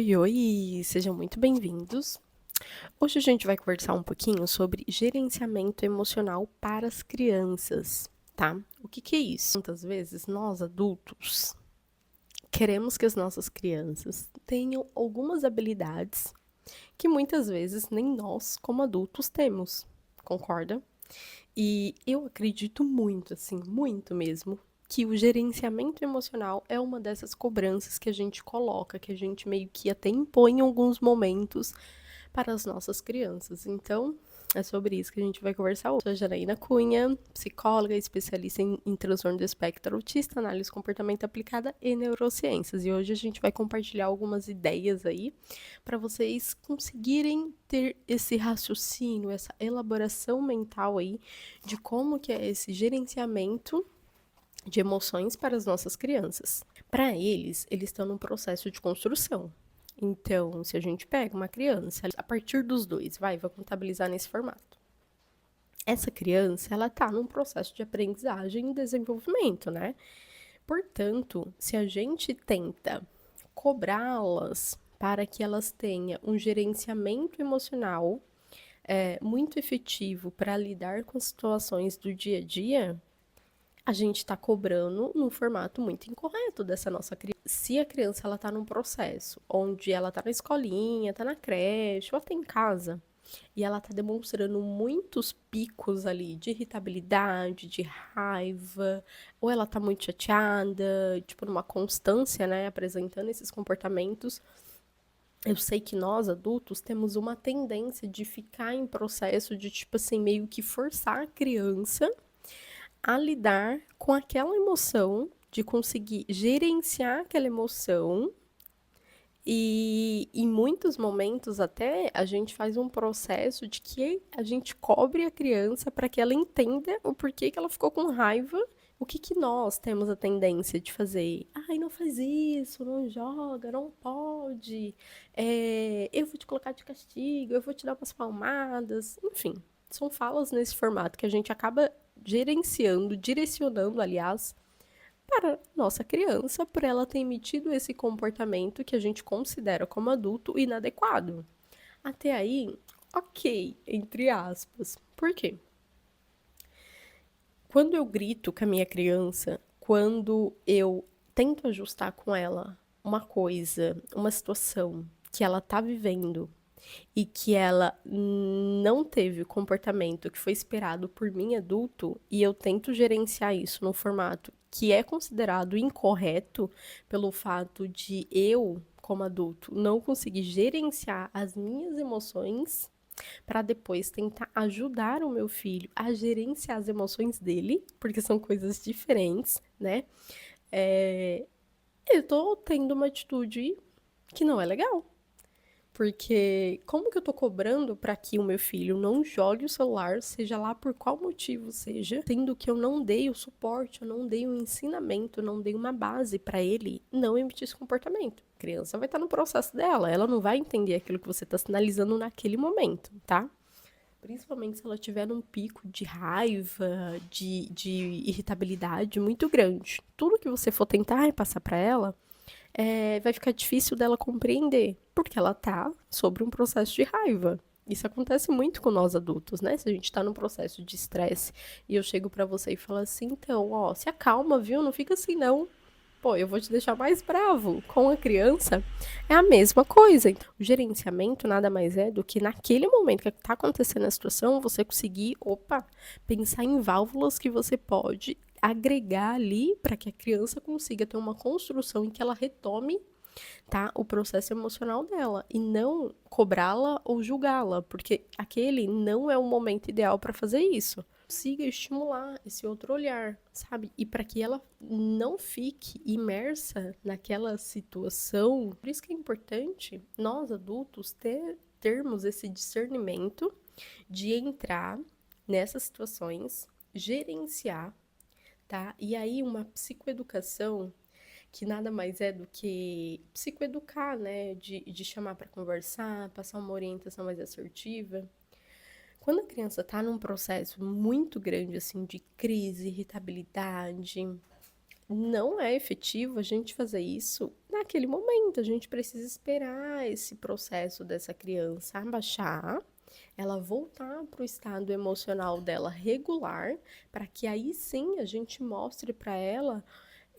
Oi, oi, sejam muito bem-vindos. Hoje a gente vai conversar um pouquinho sobre gerenciamento emocional para as crianças, tá? O que é isso? Muitas vezes nós adultos queremos que as nossas crianças tenham algumas habilidades que muitas vezes nem nós, como adultos, temos, concorda? E eu acredito muito, assim, muito mesmo, que o gerenciamento emocional é uma dessas cobranças que a gente coloca, que a gente meio que até impõe em alguns momentos para as nossas crianças. Então, é sobre isso que a gente vai conversar hoje. Sou a Janaína Cunha, psicóloga, especialista em transtorno do espectro autista, análise de comportamento aplicada e neurociências. E hoje a gente vai compartilhar algumas ideias aí para vocês conseguirem ter esse raciocínio, essa elaboração mental aí de como que é esse gerenciamento de emoções para as nossas crianças. Para eles estão num processo de construção. Então, se a gente pega uma criança, a partir dos 2, vou contabilizar nesse formato. Essa criança, ela tá num processo de aprendizagem e desenvolvimento, né? Portanto, se a gente tenta cobrá-las para que elas tenham um gerenciamento emocional muito efetivo para lidar com as situações do dia a dia, a gente está cobrando num formato muito incorreto dessa nossa criança. Se a criança ela está num processo onde ela está na escolinha, está na creche ou até em casa, e ela está demonstrando muitos picos ali de irritabilidade, de raiva, ou ela está muito chateada, tipo, numa constância, né, apresentando esses comportamentos. Eu sei que nós, adultos, temos uma tendência de ficar em processo de, tipo assim, meio que forçar a criança a lidar com aquela emoção, de conseguir gerenciar aquela emoção. E em muitos momentos até a gente faz um processo de que a gente cobre a criança para que ela entenda o porquê que ela ficou com raiva. O que nós temos a tendência de fazer? Ai, não faz isso, não joga, não pode. Eu vou te colocar de castigo, eu vou te dar umas palmadas. Enfim, são falas nesse formato que a gente acaba gerenciando, direcionando, aliás, para nossa criança por ela ter emitido esse comportamento que a gente considera como adulto inadequado. Até aí, ok, entre aspas. Por quê? Quando eu grito com a minha criança, quando eu tento ajustar com ela uma coisa, uma situação que ela tá vivendo e que ela não teve o comportamento que foi esperado por mim adulto, e eu tento gerenciar isso no formato que é considerado incorreto pelo fato de eu, como adulto, não conseguir gerenciar as minhas emoções para depois tentar ajudar o meu filho a gerenciar as emoções dele, porque são coisas diferentes, né? Eu tô tendo uma atitude que não é legal. Porque como que eu tô cobrando para que o meu filho não jogue o celular, seja lá por qual motivo seja, sendo que eu não dei o suporte, eu não dei o ensinamento, eu não dei uma base para ele não emitir esse comportamento. A criança vai estar no processo dela, ela não vai entender aquilo que você está sinalizando naquele momento, tá? Principalmente se ela tiver num pico de raiva, de irritabilidade muito grande. Tudo que você for tentar repassar para ela, vai ficar difícil dela compreender, porque ela tá sobre um processo de raiva. Isso acontece muito com nós adultos, né? Se a gente tá num processo de estresse e eu chego pra você e falo assim, então, ó, se acalma, viu? Não fica assim, não. Pô, eu vou te deixar mais bravo. Com a criança, é a mesma coisa. Então, o gerenciamento nada mais é do que naquele momento que tá acontecendo a situação, você conseguir, opa, pensar em válvulas que você pode agregar ali para que a criança consiga ter uma construção em que ela retome, tá, o processo emocional dela e não cobrá-la ou julgá-la, porque aquele não é o momento ideal para fazer isso. Consiga estimular esse outro olhar, sabe? E para que ela não fique imersa naquela situação. Por isso que é importante nós adultos termos esse discernimento de entrar nessas situações, gerenciar, tá? E aí uma psicoeducação que nada mais é do que psicoeducar, né? De chamar para conversar, passar uma orientação mais assertiva. Quando a criança tá num processo muito grande, assim, de crise, irritabilidade, não é efetivo a gente fazer isso naquele momento. A gente precisa esperar esse processo dessa criança abaixar, ela voltar para o estado emocional dela regular, para que aí sim a gente mostre para ela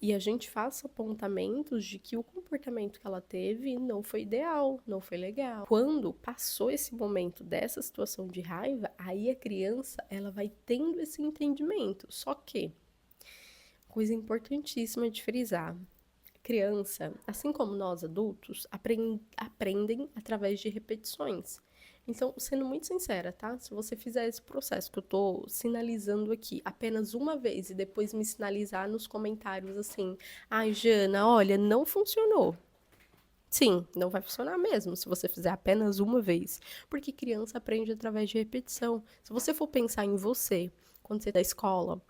e a gente faça apontamentos de que o comportamento que ela teve não foi ideal, não foi legal. Quando passou esse momento dessa situação de raiva, aí a criança ela vai tendo esse entendimento. Só que, coisa importantíssima de frisar, criança, assim como nós adultos, aprendem através de repetições. Então, sendo muito sincera, tá? Se você fizer esse processo que eu tô sinalizando aqui apenas uma vez e depois me sinalizar nos comentários assim, ai, Jana, olha, não funcionou. Sim, não vai funcionar mesmo se você fizer apenas uma vez, porque criança aprende através de repetição. Se você for pensar em você, quando você é da escola,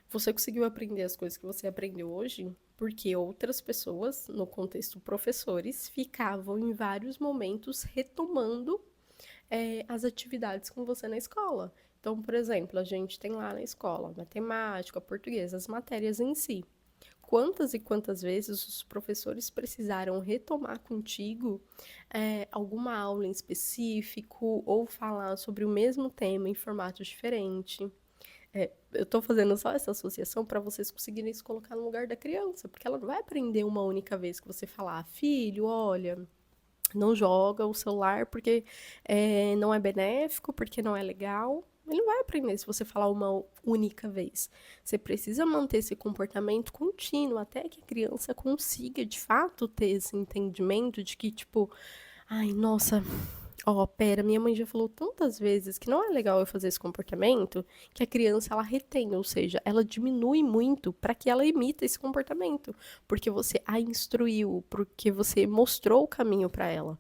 você conseguiu aprender as coisas que você aprendeu hoje porque outras pessoas, no contexto professores, ficavam em vários momentos retomando as atividades com você na escola. Então, por exemplo, a gente tem lá na escola matemática, português, as matérias em si. Quantas e quantas vezes os professores precisaram retomar contigo alguma aula em específico ou falar sobre o mesmo tema em formato diferente? Eu tô fazendo só essa associação para vocês conseguirem se colocar no lugar da criança, porque ela não vai aprender uma única vez que você falar, filho, olha, não joga o celular porque não é benéfico, porque não é legal. Ele não vai aprender se você falar uma única vez. Você precisa manter esse comportamento contínuo até que a criança consiga, de fato, ter esse entendimento de que, tipo, ai, nossa, ó, pera, minha mãe já falou tantas vezes que não é legal eu fazer esse comportamento, que a criança ela retém, ou seja, ela diminui muito para que ela imita esse comportamento, porque você a instruiu, porque você mostrou o caminho para ela,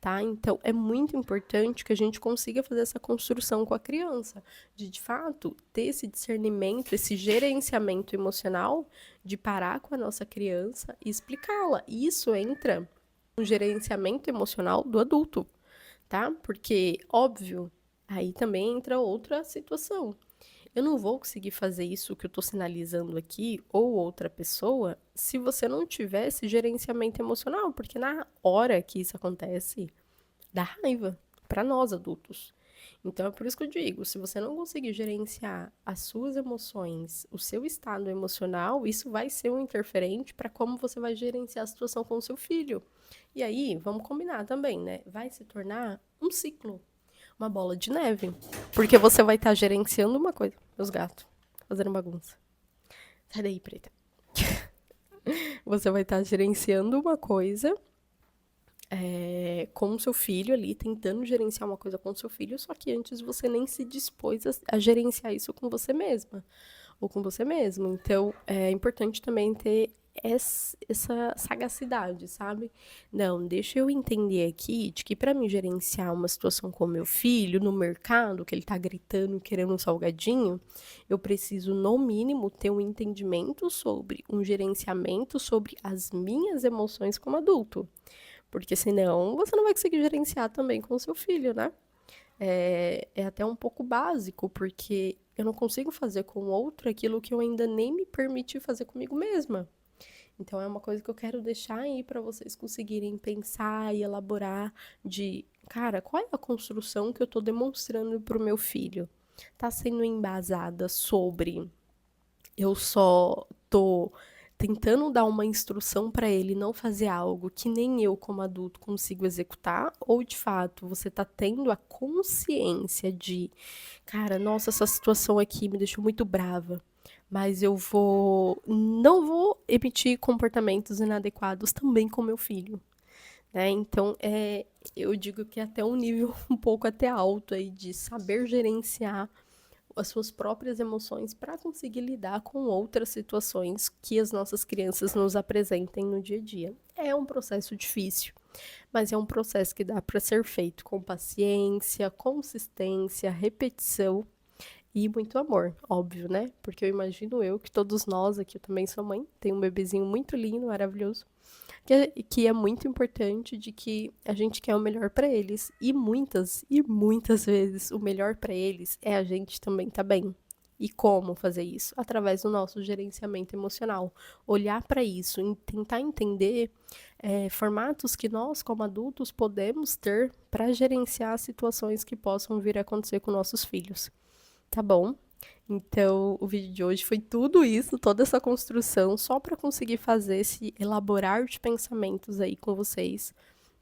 tá? Então é muito importante que a gente consiga fazer essa construção com a criança, de fato ter esse discernimento, esse gerenciamento emocional, de parar com a nossa criança e explicá-la. Isso entra no gerenciamento emocional do adulto, tá? Porque, óbvio, aí também entra outra situação. Eu não vou conseguir fazer isso que eu tô sinalizando aqui, ou outra pessoa, se você não tiver esse gerenciamento emocional, porque na hora que isso acontece, dá raiva para nós adultos. Então é por isso que eu digo, se você não conseguir gerenciar as suas emoções, o seu estado emocional, isso vai ser um interferente para como você vai gerenciar a situação com o seu filho. E aí, vamos combinar também, né? Vai se tornar um ciclo, uma bola de neve, porque você vai estar gerenciando uma coisa, meus gatos, fazendo bagunça. Sai daí, preta. Você vai estar gerenciando uma coisa com o seu filho ali, tentando gerenciar uma coisa com o seu filho, só que antes você nem se dispôs a gerenciar isso com você mesma ou com você mesmo. Então, é importante também ter essa sagacidade, sabe? Não, deixa eu entender aqui de que para me gerenciar uma situação com meu filho no mercado, que ele tá gritando, querendo um salgadinho, eu preciso, no mínimo, ter um entendimento sobre um gerenciamento sobre as minhas emoções como adulto. Porque senão você não vai conseguir gerenciar também com o seu filho, né? É até um pouco básico, porque eu não consigo fazer com o outro aquilo que eu ainda nem me permiti fazer comigo mesma. Então é uma coisa que eu quero deixar aí para vocês conseguirem pensar e elaborar de, cara, qual é a construção que eu tô demonstrando pro meu filho? Tá sendo embasada sobre eu só tô tentando dar uma instrução para ele não fazer algo que nem eu como adulto consigo executar, ou de fato você tá tendo a consciência de, cara, nossa, essa situação aqui me deixou muito brava, mas não vou emitir comportamentos inadequados também com meu filho, né? Então, eu digo que é até um nível um pouco até alto aí de saber gerenciar as suas próprias emoções para conseguir lidar com outras situações que as nossas crianças nos apresentem no dia a dia. É um processo difícil, mas é um processo que dá para ser feito com paciência, consistência, repetição e muito amor, óbvio, né? Porque eu imagino que todos nós aqui, eu também sou mãe, tenho um bebezinho muito lindo, maravilhoso, que é muito importante de que a gente quer o melhor para eles e muitas vezes o melhor para eles é a gente também tá bem. E como fazer isso? Através do nosso gerenciamento emocional. Olhar para isso e tentar entender formatos que nós, como adultos, podemos ter para gerenciar situações que possam vir a acontecer com nossos filhos. Tá bom? Então, o vídeo de hoje foi tudo isso, toda essa construção, só para conseguir fazer esse elaborar de pensamentos aí com vocês,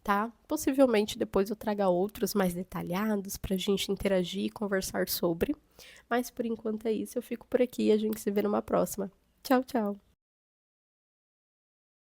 tá? Possivelmente depois eu traga outros mais detalhados para a gente interagir e conversar sobre. Mas por enquanto é isso, eu fico por aqui e a gente se vê numa próxima. Tchau, tchau!